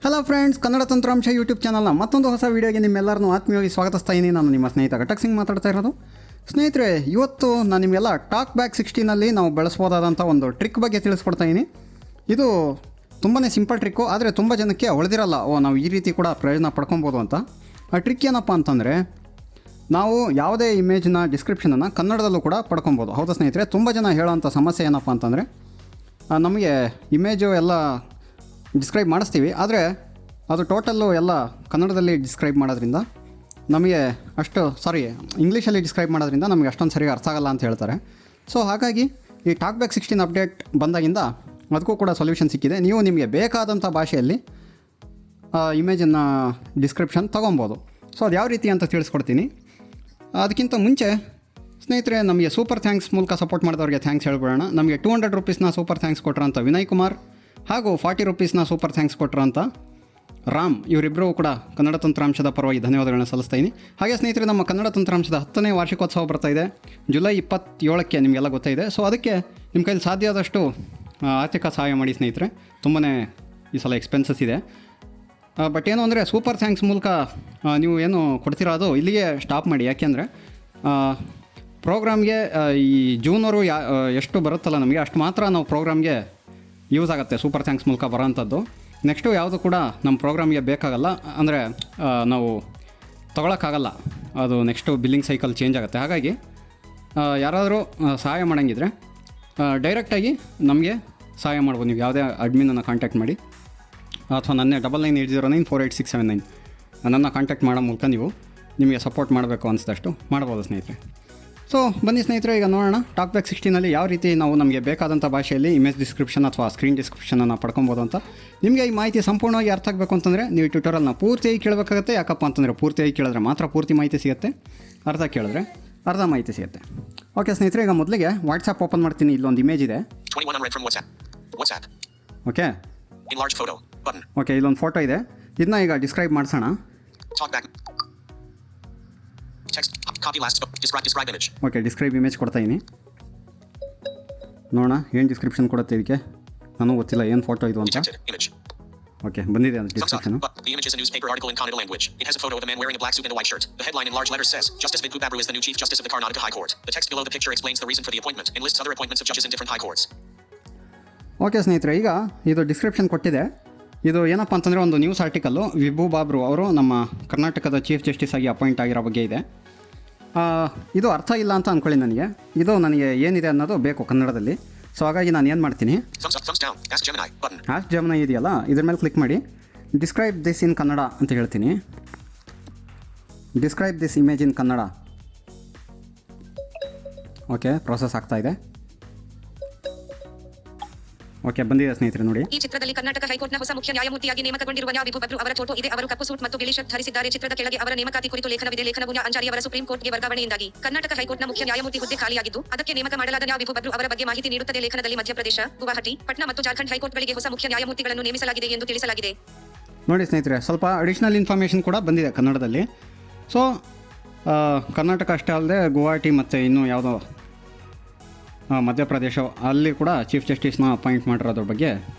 Hello friends, Kannada ತಂತ್ರಾಂಶ YouTube ಚಾನಲ್ನ ಮತ್ತೊಂದು ಹೊಸ ವೀಡಿಯೋಗೆ ನಿಮ್ಮೆಲ್ಲರನ್ನೂ ಆತ್ಮೀಯವಾಗಿ ಸ್ವಾಗತಿಸ್ತಾ ಇದ್ದೀನಿ. ನಾನು ನಿಮ್ಮ ಸ್ನೇಹಿತ ಘಟಕ್ ಸಿಂಗ್ ಮಾತಾಡ್ತಾ ಇರೋದು. ಸ್ನೇಹಿತರೆ, ಇವತ್ತು ನಾನು ನಿಮಗೆಲ್ಲ ಟಾಕ್ ಬ್ಯಾಕ್ 60ನಲ್ಲಿ ನಾವು ಬಳಸ್ಬೋದಾದಂಥ ಒಂದು ಟ್ರಿಕ್ ಬಗ್ಗೆ ತಿಳಿಸ್ಕೊಡ್ತಾ ಇದ್ದೀನಿ. ಇದು ತುಂಬಾ ಸಿಂಪಲ್ ಟ್ರಿಕ್ಕು, ಆದರೆ ತುಂಬ ಜನಕ್ಕೆ ಹೊಳೆದಿರಲ್ಲ, ನಾವು ಈ ರೀತಿ ಕೂಡ ಪ್ರಯೋಜನ ಪಡ್ಕೊಬೋದು ಅಂತ. ಆ ಟ್ರಿಕ್ ಏನಪ್ಪ ಅಂತಂದರೆ, ನಾವು ಯಾವುದೇ ಇಮೇಜ್ನ ಡಿಸ್ಕ್ರಿಪ್ಷನನ್ನು ಕನ್ನಡದಲ್ಲೂ ಕೂಡ ಪಡ್ಕೊಬೋದು. ಹೌದಾ ಸ್ನೇಹಿತರೆ? ತುಂಬ ಜನ ಹೇಳೋವಂಥ ಸಮಸ್ಯೆ ಏನಪ್ಪ ಅಂತಂದರೆ, ನಮಗೆ ಇಮೇಜು ಎಲ್ಲ ಡಿಸ್ಕ್ರೈಬ್ ಮಾಡಿಸ್ತೀವಿ, ಆದರೆ ಅದು ಟೋಟಲ್ಲು ಎಲ್ಲ ಕನ್ನಡದಲ್ಲಿ ಡಿಸ್ಕ್ರೈಬ್ ಮಾಡೋದ್ರಿಂದ ನಮಗೆ ಇಂಗ್ಲೀಷಲ್ಲಿ ಡಿಸ್ಕ್ರೈಬ್ ಮಾಡೋದ್ರಿಂದ ನಮಗೆ ಅಷ್ಟೊಂದು ಸರಿಯಾಗಿ ಅರ್ಥ ಆಗಲ್ಲ ಅಂತ ಹೇಳ್ತಾರೆ. ಸೊ ಹಾಗಾಗಿ ಈ ಟಾಕ್ ಬ್ಯಾಕ್ 16 ಅಪ್ಡೇಟ್ ಬಂದಾಗಿಂದ ಅದಕ್ಕೂ ಕೂಡ ಸೊಲ್ಯೂಷನ್ ಸಿಕ್ಕಿದೆ. ನೀವು ನಿಮಗೆ ಬೇಕಾದಂಥ ಭಾಷೆಯಲ್ಲಿ ಇಮೇಜನ್ನು ಡಿಸ್ಕ್ರಿಪ್ಷನ್ ತೊಗೊಬೋದು. ಸೊ ಅದು ಯಾವ ರೀತಿ ಅಂತ ತಿಳಿಸ್ಕೊಡ್ತೀನಿ. ಅದಕ್ಕಿಂತ ಮುಂಚೆ ಸ್ನೇಹಿತರೆ, ನಮಗೆ ಸೂಪರ್ ಥ್ಯಾಂಕ್ಸ್ ಮೂಲಕ ಸಪೋರ್ಟ್ ಮಾಡಿದವ್ರಿಗೆ ಥ್ಯಾಂಕ್ಸ್ ಹೇಳ್ಬಿಡೋಣ. ನಮಗೆ 200 ರೂಪೀಸ್ನ ಸೂಪರ್ ಥ್ಯಾಂಕ್ಸ್ ಕೊಟ್ರಂಥ ವಿನಯ್ ಕುಮಾರ್ ಹಾಗೂ 40 ರೂಪೀಸ್ನ ಸೂಪರ್ ಥ್ಯಾಂಕ್ಸ್ ಕೊಟ್ರಂಥ ರಾಮ್, ಇವರಿಬ್ಬರೂ ಕೂಡ ಕನ್ನಡ ತಂತ್ರಾಂಶದ ಪರವಾಗಿ ಧನ್ಯವಾದಗಳನ್ನ ಸಲ್ಲಿಸ್ತೀನಿ. ಹಾಗೆ ಸ್ನೇಹಿತರೆ, ನಮ್ಮ ಕನ್ನಡ ತಂತ್ರಾಂಶದ 10ನೇ ವಾರ್ಷಿಕೋತ್ಸವ ಬರ್ತಾಯಿದೆ, ಜುಲೈ 27ಕ್ಕೆ, ನಿಮಗೆಲ್ಲ ಗೊತ್ತಾಯಿದೆ. ಸೊ ಅದಕ್ಕೆ ನಿಮ್ಮ ಕೈಲಿ ಸಾಧ್ಯ ಆದಷ್ಟು ಆರ್ಥಿಕ ಸಹಾಯ ಮಾಡಿ ಸ್ನೇಹಿತರೆ. ತುಂಬಾ ಈ ಸಲ ಎಕ್ಸ್ಪೆನ್ಸಸ್ ಇದೆ. ಬಟ್ ಏನು ಅಂದರೆ, ಸೂಪರ್ ಥ್ಯಾಂಕ್ಸ್ ಮೂಲಕ ನೀವು ಏನು ಕೊಡ್ತೀರೋ ಅದು ಇಲ್ಲಿಗೆ ಸ್ಟಾಪ್ ಮಾಡಿ. ಯಾಕೆಂದರೆ ಪ್ರೋಗ್ರಾಮ್ಗೆ ಈ ಜೂನವರು ಎಷ್ಟು ಬರುತ್ತಲ್ಲ ನಮಗೆ, ಅಷ್ಟು ಮಾತ್ರ ನಾವು ಪ್ರೋಗ್ರಾಮ್ಗೆ ಯೂಸ್ ಆಗುತ್ತೆ ಸೂಪರ್ ಥ್ಯಾಂಕ್ಸ್ ಮೂಲಕ ಬರೋವಂಥದ್ದು. ನೆಕ್ಸ್ಟು ಯಾವುದು ಕೂಡ ನಮ್ಮ ಪ್ರೋಗ್ರಾಮ್ಗೆ ಬೇಕಾಗಲ್ಲ, ಅಂದರೆ ನಾವು ತೊಗೊಳಕ್ಕಾಗಲ್ಲ, ಅದು ನೆಕ್ಸ್ಟು ಬಿಲ್ಲಿಂಗ್ ಸೈಕಲ್ ಚೇಂಜ್ ಆಗುತ್ತೆ. ಹಾಗಾಗಿ ಯಾರಾದರೂ ಸಹಾಯ ಮಾಡೋಂಗಿದ್ರೆ ಡೈರೆಕ್ಟಾಗಿ ನಮಗೆ ಸಹಾಯ ಮಾಡ್ಬೋದು. ನೀವು ಯಾವುದೇ ಅಡ್ಮಿನನ್ನು ಕಾಂಟ್ಯಾಕ್ಟ್ ಮಾಡಿ, ಅಥವಾ ನನ್ನೇ 9980948679 ನನ್ನ ಕಾಂಟ್ಯಾಕ್ಟ್ ಮಾಡೋ ಮೂಲಕ ನೀವು ನಿಮಗೆ ಸಪೋರ್ಟ್ ಮಾಡಬೇಕು ಅನಿಸಿದಷ್ಟು ಮಾಡ್ಬೋದು ಸ್ನೇಹಿತರೆ. ಸೊ ಬನ್ನಿ ಸ್ನೇಹಿತರೆ, ಈಗ ನೋಡೋಣ ಟಾಕ್ ಬ್ಯಾಕ್ 16ನಲ್ಲಿ ಯಾವ ರೀತಿ ನಾವು ನಮಗೆ ಬೇಕಾದಂಥ ಭಾಷೆಯಲ್ಲಿ ಇಮೇಜ್ ಡಿಸ್ಕ್ರಿಪ್ಷನ್ ಅಥವಾ ಸ್ಕ್ರೀನ್ ಡಿಸ್ಕ್ರಿಪ್ಷನನ್ನು ಪಡ್ಕೊಬೋದು ಅಂತ. ನಿಮಗೆ ಈ ಮಾಹಿತಿ ಸಂಪೂರ್ಣವಾಗಿ ಅರ್ಥ ಆಗಬೇಕು ಅಂತಂದರೆ ನೀವು ಟ್ಯೂಟೋರಿಯಲ್ನ ಪೂರ್ತಿಯಾಗಿ ಕೇಳಬೇಕಾಗುತ್ತೆ. ಯಾಕಪ್ಪ ಅಂತಂದರೆ ಪೂರ್ತಿಯಾಗಿ ಕೇಳಿದ್ರೆ ಮಾತ್ರ ಪೂರ್ತಿ ಮಾಹಿತಿ ಸಿಗುತ್ತೆ, ಅರ್ಧ ಕೇಳಿದ್ರೆ ಅರ್ಧ ಮಾಹಿತಿ ಸಿಗುತ್ತೆ. ಓಕೆ ಸ್ನೇಹಿತರೆ, ಈಗ ಮೊದಲಿಗೆ ವಾಟ್ಸಪ್ ಓಪನ್ ಮಾಡ್ತೀನಿ. ಇಲ್ಲೊಂದು ಇಮೇಜ್ ಇದೆ. ಓಕೆ, ಇಲ್ಲೊಂದು ಫೋಟೋ ಇದೆ. ಇದನ್ನ ಈಗ ಡಿಸ್ಕ್ರೈಬ್ ಮಾಡಿಸೋಣ. ಓಕೆ, ಡಿಸ್ಕ್ರೈಬ್ ಇಮೇಜ್ ಕೊಡ್ತಾ ಇದ್ದೀನಿ. ನೋಡೋಣ ಏನು ಡಿಸ್ಕ್ರಿಪ್ಷನ್ ಕೊಡುತ್ತೆ ಇದಕ್ಕೆ. ನನಗೂ ಗೊತ್ತಿಲ್ಲ ಏನು ಫೋಟೋ ಇದು ಅಂತ. ಓಕೆ, ಬಂದಿದೆ ಅಂತ description. The image is a newspaper article in Kannada language. It has a photo of a man wearing a black suit and a white shirt. The headline in large letters says, Justice Vidhu Babru is the new Chief Justice of the Karnataka High Court. The text below the picture explains the reason for the appointment and lists other appointments of judges in different high courts. Okay ಸ್ನೇಹಿತರೆ, ಈಗ ಇದು description ಕೊಟ್ಟಿದೆ. ಇದು ಏನಪ್ಪ ಅಂತಂದರೆ, ಒಂದು news article ವಿಭು ಬಾಬ್ರು ಅವರು ನಮ್ಮ ಕರ್ನಾಟಕದ ಚೀಫ್ ಜಸ್ಟಿಸ್ ಆಗಿ ಅಪಾಯಿಂಟ್ ಆಗಿರೋ ಬಗ್ಗೆ ಇದೆ. ಇದು ಅರ್ಥ ಇಲ್ಲ ಅಂತ ಅಂದ್ಕೊಳ್ಳಿ ನನಗೆ. ಇದು ನನಗೆ ಏನಿದೆ ಅನ್ನೋದು ಬೇಕು ಕನ್ನಡದಲ್ಲಿ. ಸೊ ಹಾಗಾಗಿ ನಾನು ಏನು ಮಾಡ್ತೀನಿ, ಆಸ್ಕ್ ಜೆಮಿನಿ ಇದೆಯಲ್ಲ, ಇದ್ರ ಮೇಲೆ ಕ್ಲಿಕ್ ಮಾಡಿ ಡಿಸ್ಕ್ರೈಬ್ ದಿಸ್ ಇನ್ ಕನ್ನಡ ಅಂತ ಹೇಳ್ತೀನಿ. Describe this image in Kannada. Okay, process ಆಗ್ತಾ ಇದೆ. ಓಕೆ, ಬಂದಿದೆ ಸ್ನೇಹಿತರೆ ನೋಡಿ. ಈ ಚಿತ್ರದಲ್ಲಿ ಕರ್ನಾಟಕ ಹೈಕೋರ್ಟ್ನ ಹೊಸ ಮುಖ್ಯ ನ್ಯಾಯಮೂರ್ತಿಯಾಗಿ ನೇಮಕಗೊಂಡಿರುವ ವಿಭು ಬಬ್ರು ಅವರ ಫೋಟೋ ಇದೆ. ಅವರು ಕಪ್ಪು ಸೂಟ್ ಮತ್ತು ಬಿಳಿ ಶರ್ಟ್ ಧರಿಸಿದ್ದಾರೆ. ಚಿತ್ರದ ಕೆಳಗೆ ಅವರ ನೇಮಕಾತಿ ಕುರಿತು ಲೇಖನವಿದೆ. ಲೇಖನವು ಅಂಜಾರಿ ಅವರ ಸುಪ್ರೀಂ ಕೋರ್ಟ್ಗೆ ವರ್ಗಾವಣೆಯಿಂದಾಗಿ ಕರ್ನಾಟಕ ಹೈಕೋರ್ಟ್ನ ಮುಖ್ಯ ನ್ಯಾಯಮೂರ್ತಿ ಹುದ್ದೆ ಖಾಲಿಯಾಗಿದ್ದು ಅದಕ್ಕೆ ನೇಮಕ ಮಾಡಲಾದ ವಿಭು ಬಬ್ರು ಅವರ ಬಗ್ಗೆ ಮಾಹಿತಿ ನೀಡುತ್ತದೆ. ಲೇಖನದಲ್ಲಿ ಮಧ್ಯಪ್ರದೇಶ, ಗುವಾಹಟಿ, ಪಟ್ನಾ ಮತ್ತು ಜಾರ್ಖಂಡ್ ಹೈಕೋರ್ಟ್ಗಳಿಗೆ ಹೊಸ ಮುಖ್ಯ ನ್ಯಾಯಮೂರ್ತಿಗಳನ್ನು ನೇಮಿಸಲಾಗಿದೆ ಎಂದು ತಿಳಿಸಲಾಗಿದೆ. ನೋಡಿ ಸ್ನೇಹಿತರೆ, ಸ್ವಲ್ಪ ಅಡಿಷನಲ್ ಇನ್ಫಾರ್ಮೇಷನ್ ಕೂಡ ಬಂದಿದೆ ಕನ್ನಡದಲ್ಲಿ. ಸೊ ಕರ್ನಾಟಕ ಅಷ್ಟೇ ಅಲ್ಲದೆ ಗುವಾಹಟಿ ಮತ್ತು ಇನ್ನೂ ಯಾವುದೋ ಮಧ್ಯಪ್ರದೇಶ, ಅಲ್ಲಿ ಕೂಡ ಚೀಫ್ ಜಸ್ಟಿಸ್ನ ಅಪಾಯಿಂಟ್ ಮಾಡಿರೋದ್ರ ಬಗ್ಗೆ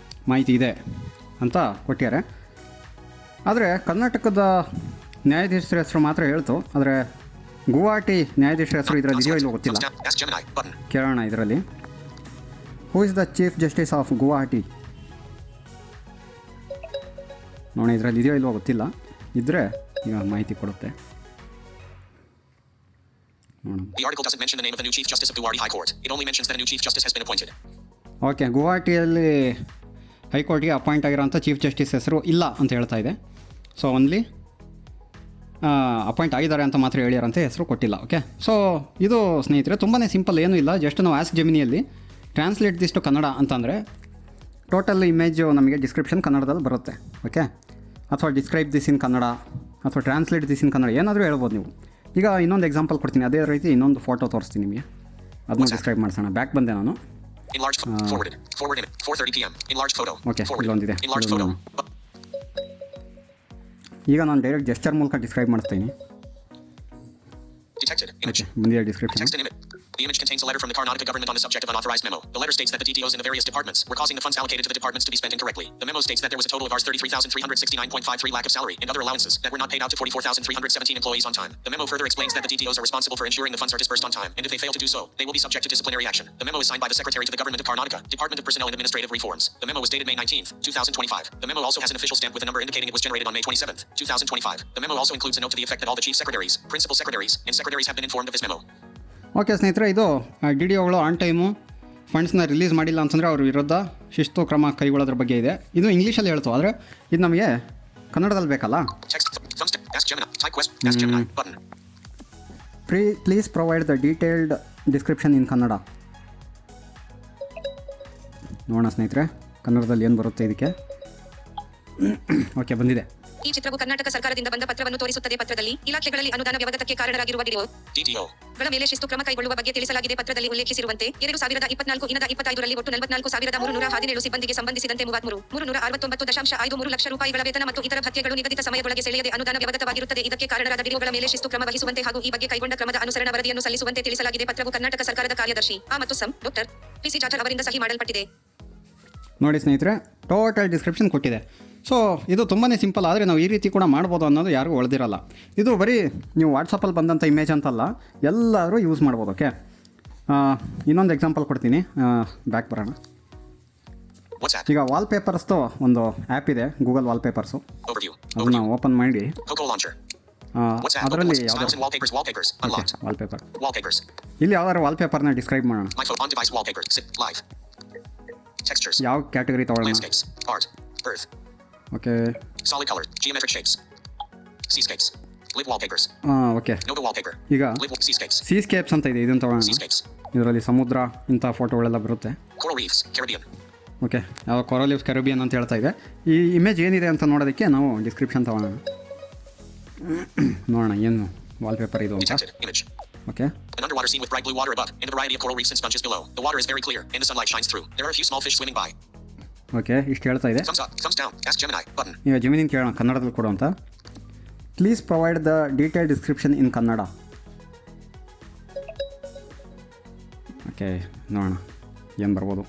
ಮಾಹಿತಿ ಇದೆ ಅಂತ ಕೊಟ್ಟಿದ್ದಾರೆ. ಆದರೆ ಕರ್ನಾಟಕದ ನ್ಯಾಯಾಧೀಶರ ಹೆಸರು ಮಾತ್ರ ಹೇಳ್ತು, ಆದರೆ ಗುವಾಹಟಿ ನ್ಯಾಯಾಧೀಶರ ಹೆಸರು ಇದರಲ್ಲಿ ಇದೆಯೋ ಇಲ್ಲೋ ಗೊತ್ತಿಲ್ಲ. ಕೇಳೋಣ ಇದರಲ್ಲಿ. Who is the chief justice of Guwahati? ನೋಡೋಣ ಇದರಲ್ಲಿ ಇದೆಯೋ ಇಲ್ಲೋ ಗೊತ್ತಿಲ್ಲ. ಇದ್ದರೆ ಈಗ ಮಾಹಿತಿ ಕೊಡುತ್ತೆ. The article doesn't mention the name of the new Chief Justice of Guwahati High Court. It only mentions that a new Chief Justice has been appointed. Okay, ಗುವಾಹಟಿಯಲ್ಲಿ ಹೈಕೋರ್ಟ್ಗೆ ಅಪಾಯಿಂಟ್ ಆಗಿರೋಂಥ ಚೀಫ್ ಜಸ್ಟಿಸ್ ಹೆಸರು ಇಲ್ಲ ಅಂತ ಹೇಳ್ತಾ ಇದೆ. ಸೊ ಓನ್ಲಿ ಅಪಾಯಿಂಟ್ ಆಗಿದ್ದಾರೆ ಅಂತ ಮಾತ್ರ ಹೇಳಿರೋಂಥ ಹೆಸರು ಕೊಟ್ಟಿಲ್ಲ. ಓಕೆ, ಸೊ ಇದು ಸ್ನೇಹಿತರೆ ತುಂಬಾ ಸಿಂಪಲ್, ಏನೂ ಇಲ್ಲ. ಜಸ್ಟ್ ನಾವು ಆಸ್ಕ್ ಜೆಮಿನಿಯಲ್ಲಿ ಟ್ರಾನ್ಸ್ಲೇಟ್ ದಿಸ್ ಟು ಕನ್ನಡ ಅಂತಂದರೆ ಟೋಟಲ್ ಇಮೇಜು ನಮಗೆ ಡಿಸ್ಕ್ರಿಪ್ಷನ್ ಕನ್ನಡದಲ್ಲಿ ಬರುತ್ತೆ. ಓಕೆ, ಅಥವಾ ಡಿಸ್ಕ್ರೈಬ್ ದಿಸ್ ಇನ್ ಕನ್ನಡ ಅಥವಾ ಟ್ರಾನ್ಸ್ಲೇಟ್ ದಿಸ್ ಇನ್ ಕನ್ನಡ ಏನಾದರೂ ಹೇಳ್ಬೋದು ನೀವು. ಈಗ ಇನ್ನೊಂದು ಎಕ್ಸಾಂಪಲ್ ಕೊಡ್ತೀನಿ, ಅದೇ ರೀತಿ ಇನ್ನೊಂದು ಫೋಟೋ ತೋರಿಸ್ತೀನಿ ನಿಮಗೆ, ಅದನ್ನು ಡಿಸ್ಕ್ರೈಬ್ ಮಾಡಿಸೋಣ. ಬ್ಯಾಕ್ ಬಂದೆ ನಾನು. ಓಕೆ, ಇಲ್ಲೊಂದಿದೆ. ಈಗ ನಾನು ಡೈರೆಕ್ಟ್ ಜೆಸ್ಚರ್ ಮೂಲಕ ಡಿಸ್ಕ್ರೈಬ್ ಮಾಡ್ತೀನಿ. ಬಂದಿದೆ description. The image contains a letter from the Karnataka government on the subject of unauthorized memo. The letter states that the DTOs in the various departments were causing the funds allocated to the departments to be spent incorrectly. The memo states that there was a total of Rs 33,369.53 lakh of salary and other allowances that were not paid out to 44,317 employees on time. The memo further explains that the DTOs are responsible for ensuring the funds are dispersed on time, and if they fail to do so, they will be subject to disciplinary action. The memo is signed by the Secretary to the Government of Karnataka, Department of Personnel and Administrative Reforms. The memo was dated May 19th, 2025. The memo also has an official stamp with a number indicating it was generated on May 27th, 2025. The memo also includes a note to the effect that all the chief secretaries, principal secretaries, and secretaries have been informed of this memo. Okay ಸ್ನೇಹಿತರೆ, ಇದು D D ಒಗಳು on time ಫಂಡ್ಸ್ನ release ಮಾಡಿಲ್ಲ ಅಂತಂದರೆ ಅವ್ರ ವಿರುದ್ಧ ಶಿಸ್ತು ಕ್ರಮ ಕೈಗೊಳ್ಳೋದ್ರ ಬಗ್ಗೆ ಇದೆ. ಇದು ಇಂಗ್ಲೀಷಲ್ಲಿ ಹೇಳ್ತು, ಆದರೆ ಇದು ನಮಗೆ ಕನ್ನಡದಲ್ಲಿ ಬೇಕಲ್ಲ. Please provide the detailed description in Kannada. ನೋಡೋಣ ಸ್ನೇಹಿತರೆ ಕನ್ನಡದಲ್ಲಿ ಏನು ಬರುತ್ತೆ ಇದಕ್ಕೆ. ಓಕೆ, ಬಂದಿದೆ. ಈ ಚಿತ್ರವು ಕರ್ನಾಟಕ ಸರ್ಕಾರದಿಂದ ಬಂದ ಪತ್ರವನ್ನು ತೋರಿಸುತ್ತದೆ. ಪತ್ರದಲ್ಲಿ ಇಲಾಖೆಗಳಲ್ಲಿ ಅನುದಾನ ವ್ಯವಗತಕ್ಕೆ ಕಾರಣರಾಗಿರುವ ಡಿಡಿಒಗಳ ಮೇಲೆ ಶಿಸ್ತು ಕ್ರಮ ಕೈಗೊಳ್ಳುವ ಬಗ್ಗೆ ತಿಳಿಸಲಾಗಿದೆ. ಪತ್ರದಲ್ಲಿ ಉಲ್ಲೇಖಿಸಿರುವಂತೆ 2024 ಇನದ 25ರಲ್ಲಿ ಒಟ್ಟು 44,317 ಸಿಬ್ಬಂದಿಗೆ ಸಂಬಂಧಿಸಿದಂತೆ 369.53 ಲಕ್ಷ ರೂಪಾಯಿಗಳ ವೇತನ ಮತ್ತು ಇತರ ಭತ್ಯೆಗಳು ನಿಗದಿತ ಸಮಯದೊಳಗೆ ಸೆಳೆಯದೆ ಅನುದಾನ ವ್ಯವಗತವಾಗಿರುತ್ತದೆ. ಇದಕ್ಕೆ ಕಾರಣರಾದ ಡಿಡಿಒಗಳ ಮೇಲೆ ಶಿಸ್ತು ಕ್ರಮ ವಹಿಸುವಂತೆ ಹಾಗೂ ಈ ಬಗ್ಗೆ ಕೈಗೊಂಡ ಕ್ರಮದ ಅನುಸರಣ ವರದಿಯನ್ನು ಸಲ್ಲಿಸುವಂತೆ ತಿಳಿಸಲಾಗಿದೆ. ಪತ್ರವು ಕರ್ನಾಟಕ ಸರ್ಕಾರದ ಕಾರ್ಯದರ್ಶಿ ಆ ಮತ್ತು ಸಂ ಡಾಕ್ಟರ್ ಪಿಸಿ ಜಾಧವ್ ಅವರಿಂದ ಸಹಿ ಮಾಡಲ್ಪಟ್ಟಿದೆ. ನೋಡಿ ಸ್ನೇಹಿತರೆ, ಟೋಟಲ್ ಡಿಸ್ಕ್ರಿಪ್ಷನ್ ಕೊಟ್ಟಿದೆ. ಸೊ ಇದು ತುಂಬಾ ಸಿಂಪಲ್, ಆದರೆ ನಾವು ಈ ರೀತಿ ಕೂಡ ಮಾಡ್ಬೋದು ಅನ್ನೋದು ಯಾರಿಗೂ ಒಳ್ದಿರಲ್ಲ. ಇದು ಬರೀ ನೀವು ವಾಟ್ಸಪ್ಪಲ್ಲಿ ಬಂದಂಥ ಇಮೇಜ್ ಅಂತಲ್ಲ, ಎಲ್ಲರೂ ಯೂಸ್ ಮಾಡ್ಬೋದು. ಓಕೆ, ಇನ್ನೊಂದು ಎಕ್ಸಾಂಪಲ್ ಕೊಡ್ತೀನಿ. ಬ್ಯಾಕ್ ಬರೋಣ. ಈಗ ವಾಲ್ಪೇಪರ್ಸ್ದು ಒಂದು ಆ್ಯಪ್ ಇದೆ, ಗೂಗಲ್ ವಾಲ್ಪೇಪರ್ಸು. ಅದನ್ನು ಓಪನ್ ಮಾಡಿ ಅದರಲ್ಲಿ ವಾಲ್ಪೇಪರ್ ಇಲ್ಲಿ ಯಾವ್ದಾದ್ರು ವಾಲ್ಪೇಪರ್ನ ಡಿಸ್ಕ್ರೈಬ್ ಮಾಡೋಣ. ಯಾವ ಕ್ಯಾಟಗರಿ ತಗೊಳ್ಳೋಣ? Okay, solid color, geometric shapes, seascapes, live wallpapers. Okay, Nova wallpaper, ಈಗ live seascapes, ಸೀಸ್ಕೇಪ್ಸ್ ಅಂತ ಇದೆ, ಇದನ್ನು ತಗೊಳ್ಳೋಣ. seascapes, ಇದರಲ್ಲಿ ಸಮುದ್ರ ಇಂಥ ಫೋಟೋಗಳೆಲ್ಲ ಬರುತ್ತೆ. coral reefs, Caribbean. ಓಕೆ, ಯಾವ ಕೊರಲ್ ಲೀವ್ಸ್ ಕೆರಿಬಿಯನ್ ಅಂತ ಹೇಳ್ತಾ ಇದೆ. ಈ ಇಮೇಜ್ ಏನಿದೆ ಅಂತ ನೋಡೋದಕ್ಕೆ ನಾವು ಡಿಸ್ಕ್ರಿಪ್ಷನ್ ತಗೊಳ್ಳೋಣ. ನೋಡೋಣ ಏನು ವಾಲ್ಪೇಪರ್ ಇದು ಅಂತ. Detected image. Okay, An underwater scene with bright blue water above and a variety of coral reefs and sponges below. The water is very clear and the sunlight shines through. There are a few small fish swimming by. Okay, ಇಷ್ಟು ಹೇಳ್ತಾ ಇದೆ. Thumbs up, thumbs down, ask Gemini button. ಈಗ ಜಮಿನಿನ ಕೇಳೋಣ ಕನ್ನಡದಲ್ಲಿ ಕೊಡು ಅಂತ. Please provide the detail description in Kannada. Okay, ನೋಡೋಣ ಏನು ಬರ್ಬೋದು.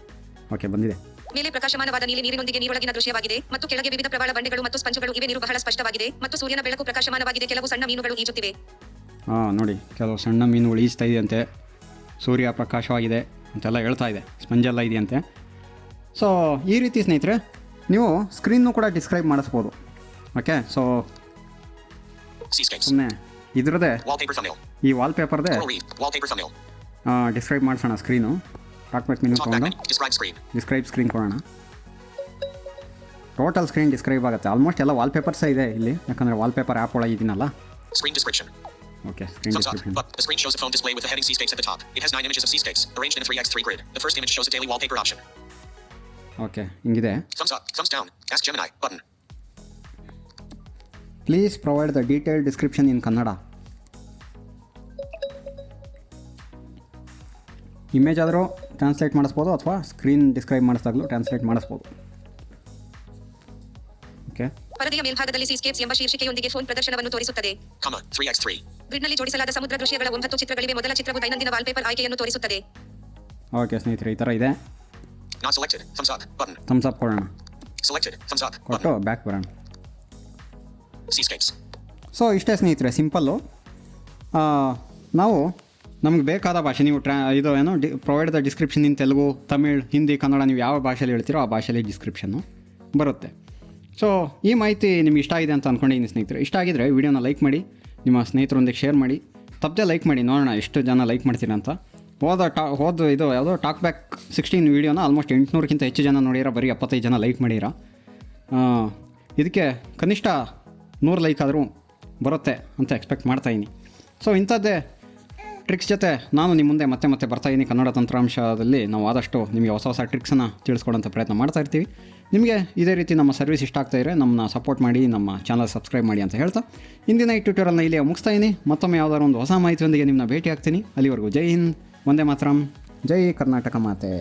ಓಕೆ, ಬಂದಿದೆ. ಮೇಲೆ ಪ್ರಕಾಶಮಾನವಾದ ನೀಲಿ ನೀರಿನೊಂದಿಗೆ ನೀರೊಳಗಿನ ದೃಶ್ಯವಾಗಿದೆ ಮತ್ತು ಕೆಳಗೆ ವಿವಿಧ ಪ್ರವಾಳ ಬಂಡೆಗಳು ಮತ್ತು ಸ್ಪಂಜುಗಳು ಇವೆ. ನೀರು ಬಹಳ ಸ್ಪಷ್ಟವಾಗಿದೆ ಮತ್ತು ಸೂರ್ಯನ ಬೆಳಕು ಪ್ರಕಾಶಮಾನವಾಗಿದೆ. ಕೆಲವು ಸಣ್ಣ ಮೀನುಗಳು ಈಜುತ್ತಿವೆ. ನೋಡಿ, ಕೆಲವು ಸಣ್ಣ ಮೀನುಗಳು ಈಜ್ತಾ ಇದೆಯಂತೆ, ಸೂರ್ಯ ಪ್ರಕಾಶವಾಗಿದೆ ಅಂತೆಲ್ಲ ಹೇಳ್ತಾ ಇದೆ, ಸ್ಪಂಜೆಲ್ಲ ಇದೆಯಂತೆ. ಸೊ ಈ ರೀತಿ ಸ್ನೇಹಿತರೆ ನೀವು ಸ್ಕ್ರೀನ್ನು ಕೂಡ ಡಿಸ್ಕ್ರೈಬ್ ಮಾಡಿಸ್ಬೋದು. ಓಕೆ, ಸೊ Seascapes, ಸುಮ್ಮನೆ ಇದ್ರದ್ದೇ wallpaper thumbnail, ಈ ವಾಲ್ಪೇಪರ್ದೇ coral reef, wallpaper thumbnail, describe ಮಾಡಿಸೋಣ. ಸ್ಕ್ರೀನು ಟಾಕ್ಬ್ಯಾಕ್ ಮೆನು talkback ತೊಗೊಂಡು menu, describe screen, describe screen ಕೊಡೋಣ. ಟೋಟಲ್ ಸ್ಕ್ರೀನ್ ಡಿಸ್ಕ್ರೈಬ್ ಆಗುತ್ತೆ. ಆಲ್ಮೋಸ್ಟ್ ಎಲ್ಲ ವಾಲ್ಪೇಪರ್ಸೇ ಇದೆ ಇಲ್ಲಿ, ಯಾಕಂದರೆ ವಾಲ್ಪೇಪರ್ ಆ್ಯಪ್ ಒಳಗೆ ಇದೀನಲ್ಲ. screen description. Okay, screen Thumbs up, description. but the screen shows a phone display with the heading Seascapes at the top. It has 9 images of seascapes, arranged in a 3x3 grid. The first image shows a daily wallpaper option. Okay, ಹಿಂಗಿದೆ. Thumbs up, thumbs down, ask Gemini button. Please provide the detail description in Kannada. Image ಆದರೂ translate ಮಾಡಿಸ್ಬೋದು ಅಥವಾ screen describe ಮಾಡಿಸಿದಾಗಲೂ translate ಮಾಡಿಸ್ಬೋದು. Okay, ಪರದೆಯ ಮೇಲ್ಭಾಗದಲ್ಲಿ ಸೀಸ್ಕೇಪ್ಸ್ ಎಂಬ ಶೀರ್ಷಿಕೆಯೊಂದಿಗೆ phone ಪ್ರದರ್ಶನವನ್ನು ತೋರಿಸುತ್ತದೆ. 3x3. ಗ್ರಿಡ್ನಲ್ಲಿ ಜೋಡಿಸಲಾದ ಸಮುದ್ರ ದೃಶ್ಯಗಳ 9 ಚಿತ್ರಗಳಿವೆ. ಮೊದಲ ಚಿತ್ರವು ದೈನಂದಿನ ವಾಲ್ಪೇಪರ್ ಆಯ್ಕೆಯನ್ನು ತೋರಿಸುತ್ತದೆ. ಓಕೆ ಸ್ನೇಹಿತರೆ, ಈ ಥರ ಇದೆ. Not selected. Thumbs up button. Thumbs up ಕೊಡೋಣ. Selected. Thumbs up ಕೊಟ್ಟು button. ಬ್ಯಾಕ್ ಬರೋಣ. Seascapes. ಸೊ ಇಷ್ಟೇ ಸ್ನೇಹಿತರೆ, ಸಿಂಪಲ್ಲು. ನಾವು ನಮ್ಗೆ ಬೇಕಾದ ಭಾಷೆ ನೀವು ಇದು ಏನು ಪ್ರೊವೈಡ್ ದ ಡಿಸ್ಕ್ರಿಪ್ಷನ್ ಇನ್ ತೆಲುಗು, ತಮಿಳ್, ಹಿಂದಿ, ಕನ್ನಡ ನೀವು ಯಾವ ಭಾಷೆಯಲ್ಲಿ ಹೇಳ್ತೀರೋ ಆ ಭಾಷೆಯಲ್ಲಿ ಡಿಸ್ಕ್ರಿಪ್ಷನ್ನು ಬರುತ್ತೆ. ಸೊ ಈ ಮಾಹಿತಿ ನಿಮ್ಗೆ ಇಷ್ಟ ಆಗಿದೆ ಅಂತ ಅಂದ್ಕೊಂಡಿದ್ದೀನಿ ಸ್ನೇಹಿತರೆ. ಇಷ್ಟ ಆಗಿದರೆ ವಿಡಿಯೋನ ಲೈಕ್ ಮಾಡಿ, ನಿಮ್ಮ ಸ್ನೇಹಿತರೊಂದಿಗೆ ಶೇರ್ ಮಾಡಿ, ತಪ್ಪದೆ ಲೈಕ್ ಮಾಡಿ. ನೋಡೋಣ ಎಷ್ಟು ಜನ ಲೈಕ್ ಮಾಡ್ತೀರಾ ಅಂತ. ಹೋದ ಇದು ಯಾವುದೋ ಟಾಕ್ ಬ್ಯಾಕ್ 16 ವೀಡಿಯೋನ ಆಲ್ಮೋಸ್ಟ್ 800ಕ್ಕಿಂತ ಹೆಚ್ಚು ಜನ ನೋಡಿರ, ಬರೀ 75 ಜನ ಲೈಕ್ ಮಾಡಿರ. ಇದಕ್ಕೆ ಕನಿಷ್ಠ 100 ಲೈಕ್ ಆದರೂ ಬರುತ್ತೆ ಅಂತ ಎಕ್ಸ್ಪೆಕ್ಟ್ ಮಾಡ್ತಾಯಿದ್ದೀನಿ. ಸೊ ಇಂಥದ್ದೇ ಟ್ರಿಕ್ಸ್ ಜೊತೆ ನಾನು ನಿಮ್ಮ ಮುಂದೆ ಮತ್ತೆ ಬರ್ತಾಯಿದ್ದೀನಿ. ಕನ್ನಡ ತಂತ್ರಾಂಶದಲ್ಲಿ ನಾವು ಆದಷ್ಟು ನಿಮಗೆ ಹೊಸ ಟ್ರಿಕ್ಸನ್ನು ತಿಳಿಸ್ಕೊಡೋಂಥ ಪ್ರಯತ್ನ ಮಾಡ್ತಾಯಿರ್ತೀವಿ. ನಿಮಗೆ ಇದೇ ರೀತಿ ನಮ್ಮ ಸರ್ವಿಸ್ ಇಷ್ಟ ಆಗ್ತಾಯಿದ್ರೆ ನಮ್ಮನ್ನ ಸಪೋರ್ಟ್ ಮಾಡಿ, ನಮ್ಮ ಚಾನಲ್ ಸಬ್ಸ್ಕ್ರೈಬ್ ಮಾಡಿ ಅಂತ ಹೇಳ್ತಾ ಇಂದಿನ ಈ ಟ್ಯೂಟೋರಿಯಲ್ನ ಇಲ್ಲಿಯೇ ಮುಗಿಸ್ತಾಯಿದ್ದೀನಿ. ಮತ್ತೊಮ್ಮೆ ಯಾವುದಾದ್ರು ಒಂದು ಹೊಸ ಮಾಹಿತಿಯೊಂದಿಗೆ ನಿಮ್ಮನ್ನ ಭೇಟಿ ಆಗ್ತೀನಿ. ಅಲ್ಲಿವರೆಗೂ ಜೈ ಹಿಂದ್, ವಂದೇ ಮಾತರಂ, ಜೈ ಕರ್ನಾಟಕ ಮಾತೆ.